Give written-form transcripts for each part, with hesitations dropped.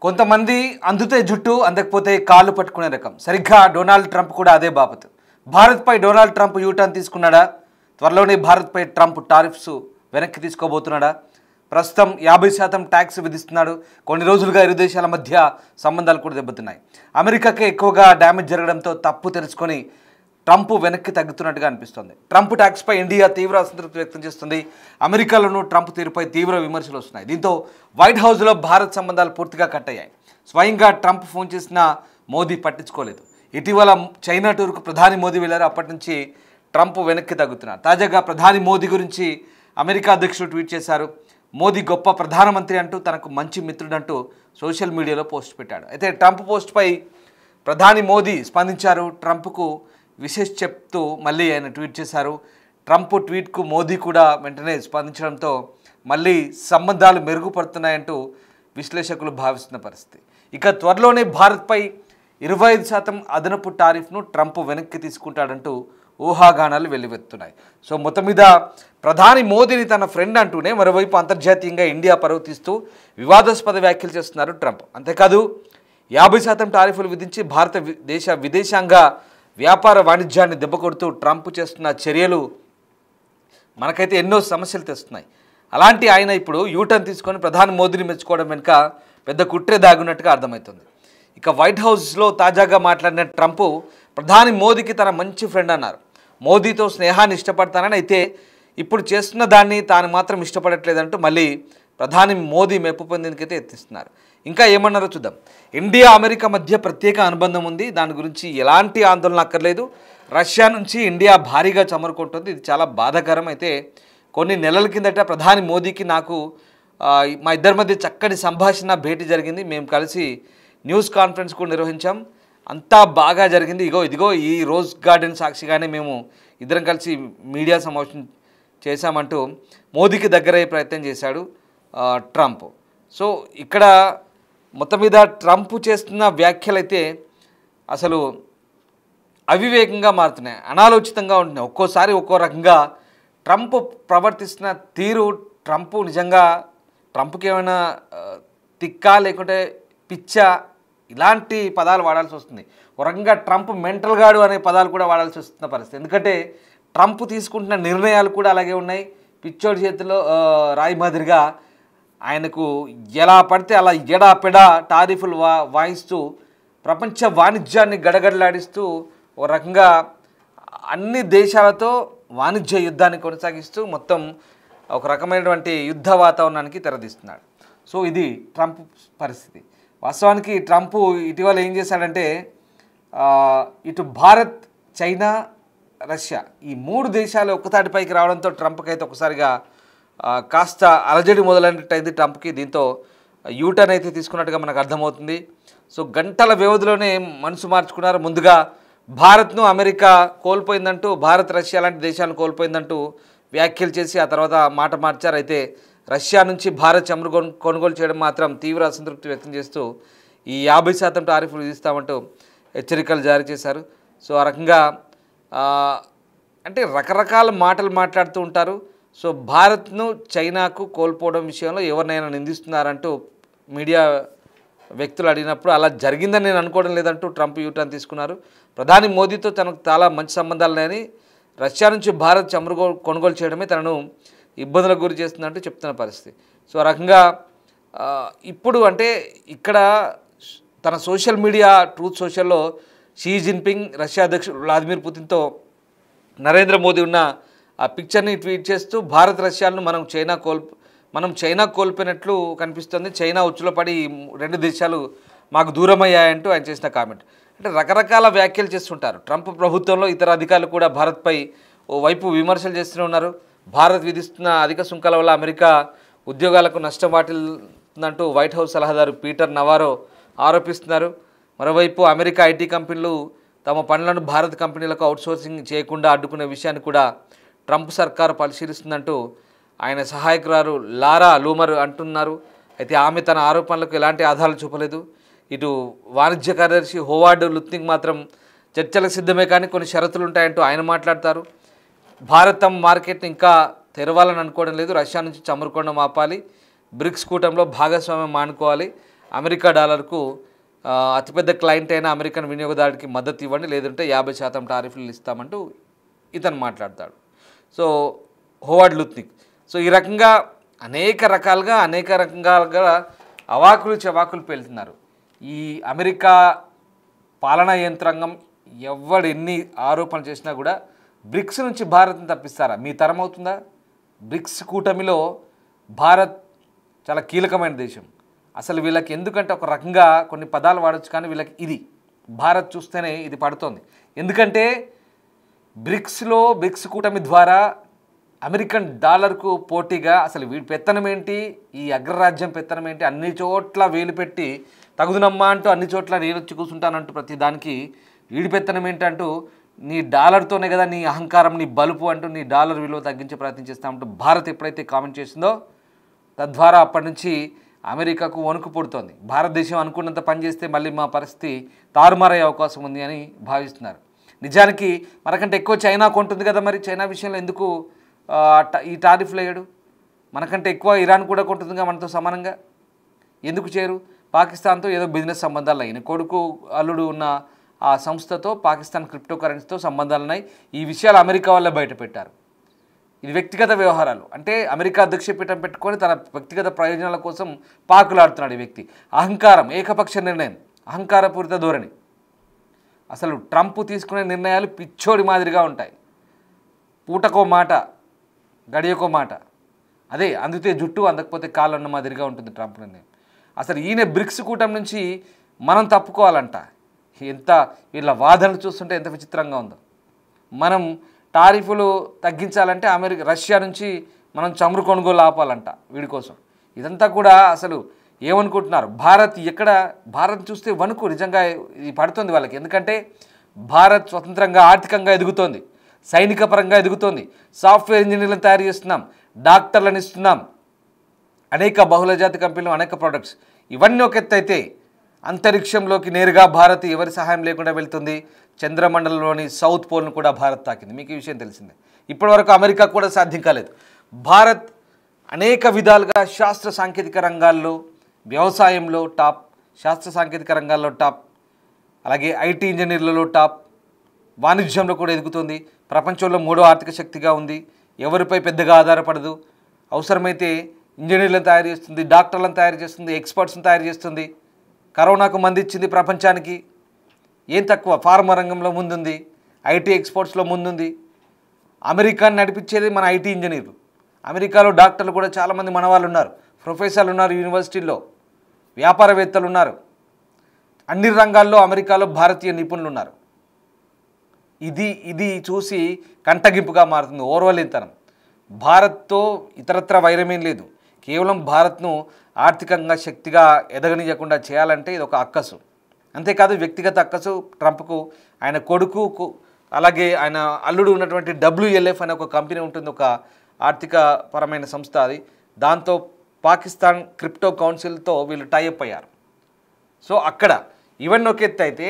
కొంతమంది అందుతే జుట్టు అందకపోతే కాళ్ళు పట్టుకునే రకం. సరిగ్గా డొనాల్డ్ ట్రంప్ కూడా అదే బాపతు. భారత్పై డొనాల్డ్ ట్రంప్ యూటర్న్ తీసుకున్నాడా? త్వరలోనే భారత్పై ట్రంప్ టారిఫ్స్ వెనక్కి తీసుకోబోతున్నాడా? ప్రస్తుతం 50% ట్యాక్స్ విధిస్తున్నాడు. కొన్ని రోజులుగా ఇరు దేశాల మధ్య సంబంధాలు కూడా దెబ్బతిన్నాయి. అమెరికాకే ఎక్కువగా డ్యామేజ్ జరగడంతో తప్పు తెలుసుకొని ట్రంప్ వెనక్కి తగ్గుతున్నట్టుగా అనిపిస్తుంది. ట్రంప్ ట్యాక్స్పై ఇండియా తీవ్ర అసంతృప్తి వ్యక్తం చేస్తుంది. అమెరికాలోనూ ట్రంప్ తీరుపై తీవ్ర విమర్శలు వస్తున్నాయి. దీంతో వైట్ హౌస్లో భారత్ సంబంధాలు పూర్తిగా కట్ అయ్యాయి. స్వయంగా ట్రంప్ ఫోన్ చేసినా మోదీ పట్టించుకోలేదు. ఇటీవల చైనా టూర్కు ప్రధాని మోదీ వెళ్లారు. అప్పటి నుంచి ట్రంప్ వెనక్కి తగ్గుతున్నారు. తాజాగా ప్రధాని మోదీ గురించి అమెరికా అధ్యక్షుడు ట్వీట్ చేశారు. మోదీ గొప్ప ప్రధానమంత్రి అంటూ, తనకు మంచి మిత్రుడంటూ సోషల్ మీడియాలో పోస్ట్ పెట్టాడు. అయితే ట్రంప్ పోస్ట్పై ప్రధాని మోదీ స్పందించారు. ట్రంప్కు విశేష్ చెప్తూ మళ్ళీ ఆయన ట్వీట్ చేశారు. ట్రంప్ ట్వీట్కు మోదీ కూడా వెంటనే స్పందించడంతో మళ్ళీ సంబంధాలు మెరుగుపడుతున్నాయంటూ విశ్లేషకులు భావిస్తున్న పరిస్థితి. ఇక త్వరలోనే భారత్పై 25% అదనపు టారిఫ్ను ట్రంప్ వెనక్కి తీసుకుంటాడంటూ ఊహాగానాలు వెల్లువెత్తున్నాయి. సో మొత్తం మీద ప్రధాని మోదీని తన ఫ్రెండ్ అంటూనే మరోవైపు అంతర్జాతీయంగా ఇండియా పరువు తీస్తూ వివాదాస్పద వ్యాఖ్యలు చేస్తున్నారు ట్రంప్. అంతేకాదు 50% టారిఫ్లు విధించి భారతదేశ విదేశాంగ వ్యాపార వాణిజ్యాన్ని దెబ్బకొడుతూ ట్రంప్ చేస్తున్న చర్యలు మనకైతే ఎన్నో సమస్యలు తెస్తున్నాయి. అలాంటి ఆయన ఇప్పుడు యూటర్న్ తీసుకొని ప్రధాని మోదీని మెచ్చుకోవడం వెనుక పెద్ద కుట్రే దాగున్నట్టుగా అర్థమవుతుంది. ఇక వైట్ హౌస్లో తాజాగా మాట్లాడిన ట్రంప్ ప్రధాని మోదీకి తన మంచి ఫ్రెండ్ అన్నారు. మోదీతో స్నేహాన్ని ఇష్టపడతానని, అయితే ఇప్పుడు చేస్తున్న దాన్ని తాను మాత్రం ఇష్టపడట్లేదంటూ మళ్ళీ ప్రధాని మోదీ మెప్పు పొందేందుకైతే ఎత్తిస్తున్నారు. ఇంకా ఏమన్నారో చూద్దాం. ఇండియా అమెరికా మధ్య ప్రత్యేక అనుబంధం ఉంది. దాని గురించి ఎలాంటి ఆందోళన అక్కర్లేదు. రష్యా నుంచి ఇండియా భారీగా చమురుకుంటుంది. ఇది చాలా బాధాకరం. అయితే కొన్ని నెలల కిందట ప్రధాని మోదీకి నాకు మా ఇద్దరి మధ్య చక్కటి సంభాషణ భేటీ జరిగింది. మేము కలిసి న్యూస్ కాన్ఫరెన్స్ కూడా నిర్వహించాం. అంతా బాగా జరిగింది. ఇదిగో ఈ రోజ్ గార్డెన్ సాక్షిగానే మేము ఇద్దరం కలిసి మీడియా సమావేశం చేశామంటూ మోదీకి దగ్గరయ్యే ప్రయత్నం చేశాడు ట్రంప్. సో ఇక్కడ మొత్తం మీద ట్రంప్ చేస్తున్న వ్యాఖ్యలైతే అసలు అవివేకంగా మారుతున్నాయి, అనాలోచితంగా ఉంటున్నాయి. ఒక్కోసారి ఒక్కో రకంగా ట్రంప్ ప్రవర్తిస్తున్న తీరు, ట్రంప్కి ఏమైనా తిక్కా లేకుంటే పిచ్చా ఇలాంటి పదాలు వాడాల్సి వస్తుంది. ఒక రకంగా ట్రంప్ మెంటల్ గాడు అనే పదాలు కూడా వాడాల్సి వస్తున్న పరిస్థితి. ఎందుకంటే ట్రంప్ తీసుకుంటున్న నిర్ణయాలు కూడా అలాగే ఉన్నాయి. పిచ్చోడి చేతిలో రాయి మాదిరిగా ఆయనకు ఎలా పడితే అలా ఎడాపెడా టారిఫ్లు వాయిస్తూ ప్రపంచ వాణిజ్యాన్ని గడగడలాడిస్తూ ఒక రకంగా అన్ని దేశాలతో వాణిజ్య యుద్ధాన్ని కొనసాగిస్తూ మొత్తం ఒక రకమైనటువంటి యుద్ధ వాతావరణానికి తెరదీస్తున్నాడు. సో ఇది ట్రంప్ పరిస్థితి. వాస్తవానికి ట్రంప్ ఇటీవల ఏం చేశాడంటే ఇటు భారత్, చైనా, రష్యా ఈ 3 దేశాలు ఒక్కతాటిపైకి రావడంతో ట్రంప్కి అయితే ఒకసారిగా కాస్త అలజడి మొదలైనట్టయింది ట్రంప్కి. దీంతో యూటర్న్ అయితే తీసుకున్నట్టుగా మనకు అర్థమవుతుంది. సో గంటల వ్యవధిలోనే మనసు మార్చుకున్నారు. ముందుగా భారత్ను అమెరికా కోల్పోయిందంటూ, భారత్ రష్యా లాంటి దేశాలను కోల్పోయిందంటూ వ్యాఖ్యలు చేసి ఆ తర్వాత మాట మార్చారు. అయితే రష్యా నుంచి భారత్ చమురు కొనుగోలు చేయడం మాత్రం తీవ్ర అసంతృప్తి వ్యక్తం చేస్తూ ఈ 50% టారిఫ్లు విధిస్తామంటూ హెచ్చరికలు జారీ చేశారు. సో ఆ రకంగా అంటే రకరకాల మాటలు మాట్లాడుతూ ఉంటారు. సో భారత్ను చైనాకు కోల్పోవడం విషయంలో ఎవరినైనా నిందిస్తున్నారంటూ మీడియా వ్యక్తులు అడిగినప్పుడు అలా జరిగిందని నేను అనుకోవడం లేదంటూ ట్రంప్ యూటర్న్ తీసుకున్నారు. ప్రధాని మోదీతో తనకు చాలా మంచి సంబంధాలు ఉన్నాయని, రష్యా నుంచి భారత్ చమురు కొనుగోలు చేయడమే తనను ఇబ్బందులకు గురి చేస్తుందంటూ చెప్తున్న పరిస్థితి. సో ఆ రకంగా ఇప్పుడు అంటే ఇక్కడ తన సోషల్ మీడియా ట్రూత్ సోషల్లో షీ జిన్పింగ్, రష్యా అధ్యక్షుడు వ్లాదిమిర్ పుతిన్తో నరేంద్ర మోదీ ఉన్న ఆ పిక్చర్ని ట్వీట్ చేస్తూ భారత్ రష్యాలను మనం చైనా కోల్పోయినట్లు కనిపిస్తుంది. చైనా ఉచ్చులో పడి 2 దేశాలు మాకు దూరమయ్యాయంటూ ఆయన చేసిన కామెంట్. అంటే రకరకాల వ్యాఖ్యలు చేస్తుంటారు. ట్రంప్ ప్రభుత్వంలో ఇతర అధికారులు కూడా భారత్పై ఓవైపు విమర్శలు చేస్తూనే ఉన్నారు. భారత్ విధిస్తున్న అధిక సుంకాల వల్ల అమెరికా ఉద్యోగాలకు నష్టం వాటిల్లంటూ వైట్ హౌస్ సలహాదారు పీటర్ నవారో ఆరోపిస్తున్నారు. మరోవైపు అమెరికా ఐటీ కంపెనీలు తమ పనులను భారత్ కంపెనీలకు అవుట్సోర్సింగ్ చేయకుండా అడ్డుకునే విషయాన్ని కూడా ట్రంప్ సర్కారు పరిశీలిస్తుందంటూ ఆయన సహాయకురాలు లారా లూమర్ అంటున్నారు. అయితే ఆమె తన ఆరోపణలకు ఎలాంటి ఆధారాలు చూపలేదు. ఇటు వాణిజ్య కార్యదర్శి హోవార్డ్ లుత్నిక్ మాత్రం చర్చలకు సిద్ధమే కానీ కొన్ని షరతులు ఉంటాయంటూ ఆయన మాట్లాడతారు. భారత్ తమ మార్కెట్ని ఇంకా తెరవాలని అనుకోవడం లేదు. రష్యా నుంచి చమురు కొనడం ఆపాలి, బ్రిక్స్ కూటంలో భాగస్వామ్యం మానుకోవాలి, అమెరికా డాలర్కు అతిపెద్ద క్లయింట్ అయిన అమెరికన్ వినియోగదారుడికి మద్దతు ఇవ్వండి, లేదంటే 50% టారిఫ్లు ఇస్తామంటూ ఇతను మాట్లాడతాడు. So Howard లుత్నిక్. సో ఈ రకంగా అనేక రకాలుగా అవాకులు చవాకులు పేలుతున్నారు. ఈ అమెరికా పాలనా యంత్రాంగం ఎవడు ఎన్ని ఆరోపణలు చేసినా కూడా బ్రిక్స్ నుంచి భారత్ని తప్పిస్తారా? మీ తరం అవుతుందా? బ్రిక్స్ కూటమిలో భారత్ చాలా కీలకమైన దేశం. అసలు వీళ్ళకి ఎందుకంటే ఒక రకంగా కొన్ని పదాలు వాడచ్చు, కానీ వీళ్ళకి ఇది భారత్ చూస్తేనే ఇది పడుతోంది. ఎందుకంటే బ్రిక్స్ కూటమి ద్వారా అమెరికన్ డాలర్కు పోటీగా అసలు వీడి పెత్తనం ఏంటి, ఈ అగ్రరాజ్యం పెత్తనం ఏంటి, అన్ని చోట్ల వేలు పెట్టి తగుదునమ్మా అంటూ అన్ని చోట్ల నేను వచ్చి కూర్చుంటానంటూ ప్రతి దానికి వీడి పెత్తనం ఏంటంటూ నీ డాలర్తోనే కదా నీ అహంకారం, నీ బలుపు అంటూ నీ డాలర్ విలువ తగ్గించే ప్రయత్నం చేస్తామంటూ భారత్ ఎప్పుడైతే కామెంట్ చేసిందో తద్వారా అప్పటి నుంచి అమెరికాకు వణుకు పుడుతోంది. భారతదేశం అనుకున్నంత పనిచేస్తే మళ్ళీ మా పరిస్థితి తారుమారయ్యే అవకాశం ఉంది అని భావిస్తున్నారు. నిజానికి మనకంటే ఎక్కువ చైనా కొంటుంది కదా, మరి చైనా విషయంలో ఎందుకు ఈ టారిఫ్లు వేయడు? మనకంటే ఎక్కువ ఇరాన్ కూడా కొంటుందిగా మనతో సమానంగా, ఎందుకు చేయరు? పాకిస్తాన్తో ఏదో బిజినెస్ సంబంధాలు అయినాయి, కొడుకు అల్లుడు ఉన్న ఆ సంస్థతో పాకిస్తాన్ క్రిప్టో కరెన్సీతో సంబంధాలు ఉన్నాయి. ఈ విషయాలు అమెరికా వల్ల బయట పెట్టారు. ఇది వ్యక్తిగత వ్యవహారాలు. అంటే అమెరికా అధ్యక్షపీఠం పెట్టుకొని తన వ్యక్తిగత ప్రయోజనాల కోసం పాకులాడుతున్నాడు ఈ వ్యక్తి. అహంకారం, ఏకపక్ష నిర్ణయం, అహంకారపూరిత ధోరణి. అసలు ట్రంప్ తీసుకునే నిర్ణయాలు పిచ్చోడి మాదిరిగా ఉంటాయి. పూటకో మాట, గడియకో మాట. అదే అందితే జుట్టు, అందకపోతే కాళ్ళు అన్న మాదిరిగా ఉంటుంది ట్రంప్ నిర్ణయం. అసలు ఈయన బ్రిక్స్ కూటమి నుంచి మనం తప్పుకోవాలంట. ఎంత వీళ్ళ వాదనలు చూస్తుంటే ఎంత విచిత్రంగా ఉందో. మనం టారిఫ్లు తగ్గించాలంటే రష్యా నుంచి మనం చమురు కొనుగోలు ఆపాలంట వీడి కోసం. ఇదంతా కూడా అసలు ఏమనుకుంటున్నారు? భారత్ చూస్తే వణుకు నిజంగా ఇది పడుతుంది వాళ్ళకి. ఎందుకంటే భారత్ స్వతంత్రంగా ఆర్థికంగా ఎదుగుతోంది, సైనిక పరంగా ఎదుగుతోంది, సాఫ్ట్వేర్ ఇంజనీర్లను తయారు చేస్తున్నాం, డాక్టర్లను ఇస్తున్నాం, అనేక బహుళజాతి కంపెనీలు, అనేక ప్రోడక్ట్స్. ఇవన్నీ ఒక ఎత్తు అయితే అంతరిక్షంలోకి నేరుగా భారత్ ఎవరి సహాయం లేకుండా వెళ్తుంది. చంద్రమండలంలోని సౌత్ పోల్ను కూడా భారత్ తాకింది. మీకు ఈ విషయం తెలిసిందే. ఇప్పటివరకు అమెరికా కూడా సాధ్యం కాలేదు. భారత్ అనేక విధాలుగా శాస్త్ర సాంకేతిక రంగాల్లో, వ్యవసాయంలో టాప్, శాస్త్ర సాంకేతిక రంగాల్లో టాప్, అలాగే ఐటీ ఇంజనీర్లలో టాప్, వాణిజ్యంలో కూడా ఎదుగుతుంది. ప్రపంచంలో 3వ ఆర్థిక శక్తిగా ఉంది. ఎవరిపై పెద్దగా ఆధారపడదు. అవసరమైతే ఇంజనీర్లను తయారు చేస్తుంది, డాక్టర్లను తయారు చేస్తుంది, ఎక్స్పర్ట్స్ని తయారు చేస్తుంది. కరోనాకు మంది ఇచ్చింది ప్రపంచానికి. ఏం తక్కువ? ఫార్మా రంగంలో ముందుంది, ఐటీ ఎక్స్పోర్ట్స్లో ముందుంది. అమెరికాని నడిపించేది మన ఐటీ ఇంజనీర్లు. అమెరికాలో డాక్టర్లు కూడా చాలామంది మన వాళ్ళు ఉన్నారు, ప్రొఫెసర్లు ఉన్నారు, యూనివర్సిటీల్లో వ్యాపారవేత్తలు ఉన్నారు. అన్ని రంగాల్లో అమెరికాలో భారతీయ నిపుణులు ఉన్నారు. ఇది చూసి కంటగింపుగా మారుతుంది ఓర్వలేనితనం. భారత్తో ఇతరత్ర వైరమేం లేదు. కేవలం భారత్ను ఆర్థికంగా శక్తిగా ఎదగనియకుండా చేయాలంటే ఇది ఒక అక్కసు. అంతేకాదు వ్యక్తిగత అక్కసు ట్రంప్కు. ఆయన కొడుకు, అలాగే ఆయన అల్లుడు ఉన్నటువంటి WLF అనే ఒక కంపెనీ ఉంటుంది, ఒక ఆర్థిక పరమైన సంస్థ. అది దాంతో పాకిస్తాన్ క్రిప్టో కౌన్సిల్తో వీళ్ళు టైఅప్ అయ్యారు. సో అక్కడ ఇవన్నీ ఒక ఎత్తు అయితే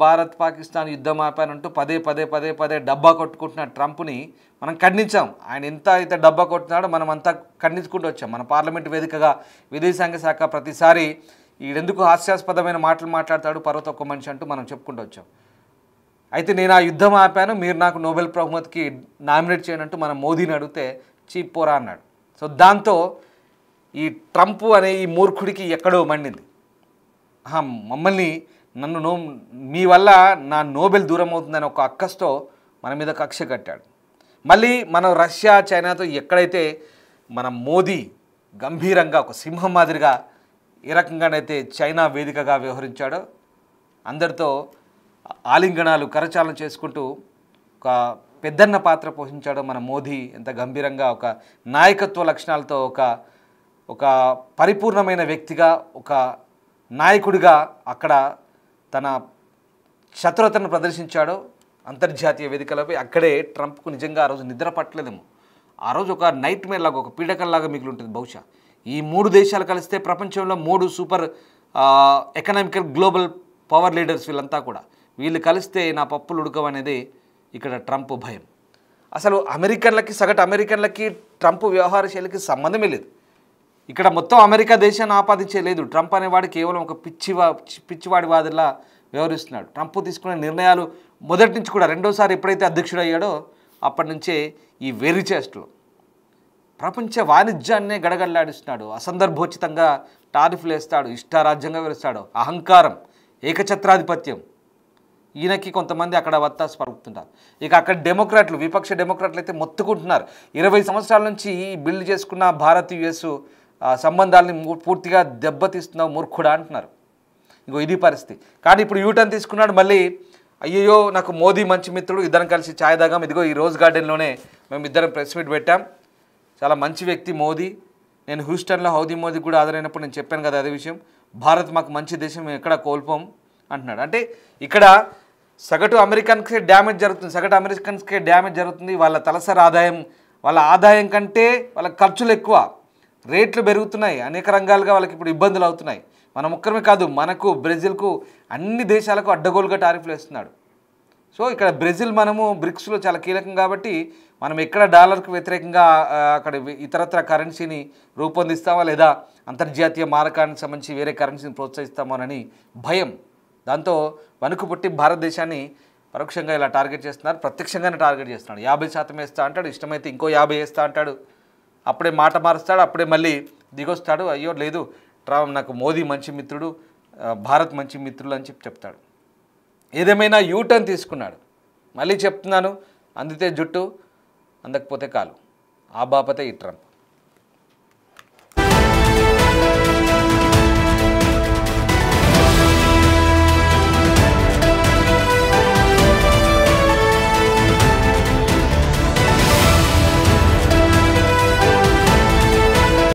భారత్ పాకిస్తాన్ యుద్ధం ఆపానంటూ పదే డబ్బా కొట్టుకుంటున్న ట్రంప్ని మనం ఖండించాం. ఆయన ఎంత అయితే డబ్బా కొట్టున్నాడో మనం అంతా ఖండించుకుంటూ వచ్చాం. మన పార్లమెంట్ వేదికగా విదేశాంగ శాఖ ప్రతిసారి ఈడెందుకు హాస్యాస్పదమైన మాటలు మాట్లాడతాడు పర్వత ఒక్క మనిషి అంటూ మనం చెప్పుకుంటూ వచ్చాం. అయితే నేను ఆ యుద్ధం ఆపాను, మీరు నాకు నోబెల్ బహుమతికి నామినేట్ చేయనంటూ మనం మోదీని అడిగితే చీప్ పోరా అన్నాడు. సో దాంతో ఈ ట్రంప్ అనే ఈ మూర్ఖుడికి ఎక్కడో మండింది. మమ్మల్ని మీ వల్ల నా నోబెల్ దూరం అవుతుందని ఒక అక్కస్తో మన మీద కక్ష కట్టాడు. మళ్ళీ మనం రష్యా, చైనాతో ఎక్కడైతే మన మోదీ గంభీరంగా ఒక సింహం మాదిరిగా ఏ రకంగానైతే చైనా వేదికగా వ్యవహరించాడో, అందరితో ఆలింగనాలు కరచాలనం చేసుకుంటూ ఒక పెద్దన్న పాత్ర పోషించాడో మన మోదీ, ఎంత గంభీరంగా ఒక నాయకత్వ లక్షణాలతో ఒక పరిపూర్ణమైన వ్యక్తిగా, ఒక నాయకుడిగా అక్కడ తన చతురతను ప్రదర్శించాడో అంతర్జాతీయ వేదికలపై, అక్కడే ట్రంప్కు నిజంగా ఆ రోజు నిద్ర పట్టలేదేమో. ఆ రోజు ఒక నైట్ మేర్ లాగా, ఒక పీడకల్లాగా మిగిలి ఉంటుంది బహుశా. ఈ 3 దేశాలు కలిస్తే ప్రపంచంలో 3 super economical global power leaders వీళ్ళంతా కూడా, వీళ్ళు కలిస్తే నా పప్పులు ఉడకవనేది ఇక్కడ ట్రంప్ భయం. అసలు సగటు అమెరికన్లకి ట్రంప్ వ్యవహార శైలికి సంబంధమే లేదు. ఇక్కడ మొత్తం అమెరికా దేశాన్ని ఆపాదించే లేదు. ట్రంప్ అనేవాడు కేవలం ఒక పిచ్చివాడి వాదిలా వ్యవహరిస్తున్నాడు. ట్రంప్ తీసుకునే నిర్ణయాలు మొదటి నుంచి కూడా రెండోసారి ఎప్పుడైతే అధ్యక్షుడు అయ్యాడో అప్పటి నుంచే ఈ వెర్రి చేష్టలు ప్రపంచ వాణిజ్యాన్నే గడగడలాడిస్తున్నాడు. అసందర్భోచితంగా టారిఫ్లు వేస్తాడు, ఇష్టారాజ్యంగా వివరిస్తాడు. అహంకారం, ఏకఛత్రాధిపత్యం. ఈయనకి కొంతమంది అక్కడ వత్తాసు పలుకుతుంటారు. ఇక అక్కడ డెమోక్రాట్లు, విపక్ష డెమోక్రాట్లు అయితే మొత్తుకుంటున్నారు. 20 సంవత్సరాల నుంచి బిల్డ్ చేసుకున్న భారత్ యుఎస్ సంబంధాలని పూర్తిగా దెబ్బతీస్తున్నావు మూర్ఖుడా అంటున్నారు. ఇగో ఇది పరిస్థితి. కానీ ఇప్పుడు యూటర్న్ తీసుకున్నాడు. మళ్ళీ అయ్యో నాకు మోదీ మంచి మిత్రుడు, ఇద్దరం కలిసి ఛాయ్ తాగాం. ఇదిగో ఈ రోజ్ గార్డెన్లోనే మేము ఇద్దరం ప్రెస్ మీట్ పెట్టాం. చాలా మంచి వ్యక్తి మోదీ. నేను హ్యూస్టన్లో హౌదీ మోదీ కూడా ఆదరైనప్పుడు నేను చెప్పాను కదా అదే విషయం. భారత్ మాకు మంచి దేశం, మేము ఎక్కడ కోల్పోం అంటున్నాడు. అంటే ఇక్కడ సగటు అమెరికన్స్కే డ్యామేజ్ జరుగుతుంది, సగటు అమెరికన్స్కే డ్యామేజ్ జరుగుతుంది. వాళ్ళ తలసరి ఆదాయం, వాళ్ళ ఆదాయం కంటే వాళ్ళ ఖర్చులు ఎక్కువ, రేట్లు పెరుగుతున్నాయి. అనేక రంగాలుగా వాళ్ళకి ఇప్పుడు ఇబ్బందులు అవుతున్నాయి. మన ఒక్కరమే కాదు, మనకు, బ్రెజిల్కు, అన్ని దేశాలకు అడ్డగోలుగా టారిఫ్లు వేస్తున్నాడు. సో ఇక్కడ బ్రెజిల్ మనము బ్రిక్స్లో చాలా కీలకం కాబట్టి మనం ఎక్కడ డాలర్కు వ్యతిరేకంగా అక్కడ ఇతరత్ర కరెన్సీని రూపొందిస్తామా లేదా అంతర్జాతీయ మారకానికి సంబంధించి వేరే కరెన్సీని ప్రోత్సహిస్తామోనని భయం. దాంతో వణుకు పుట్టి భారతదేశాన్ని పరోక్షంగా ఇలా టార్గెట్ చేస్తున్నారు, ప్రత్యక్షంగానే టార్గెట్ చేస్తున్నాడు. 50% వేస్తా అంటాడు, ఇష్టమైతే ఇంకో 50 వేస్తా అంటాడు. అప్పుడే మాట మారుస్తాడు, అప్పుడే మళ్ళీ దిగొస్తాడు. అయ్యో లేదు నాకు మోదీ మంచి మిత్రుడు, భారత్ మంచి మిత్రులు అని చెప్తాడు. ఏదేమైనా యూటర్న్ తీసుకున్నాడు. మళ్ళీ చెప్తున్నాను, అందితే జుట్టు, అందకపోతే కాలు. ఆ బాపతే ఈ ట్రంప్.